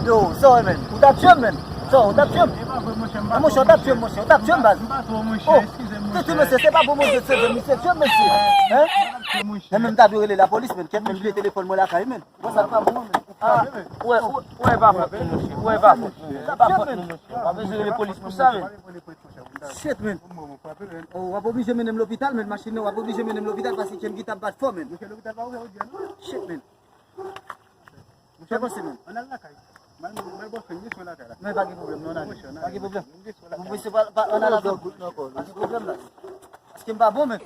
Yo, so men, ou tap chom men? So, ou tap chom? Monsye, ou tap chom monsye, ou tap chom baz? Oh, tout monsye, se pa pou monsye se ven, monsye chom monsye. Hein? Même tap yorele la police men, ket men ble téléphone moi la kay men. Bon ça pas bon men. Ah, ouais pas monsye, ouais pas. Ça pas bon men. Pas besoin de police pour ça men. Shit men. Oh, wap oblige menem l'hôpital men, machine wap oblige menem l'hôpital parce que qui tap bat fort men. Shit men. Monsye bon men. Mais pas de problème, non, pas de problème. Vous pouvez pas, on a la dog, pas de problème là. Parce que je ne suis pas bon, mais.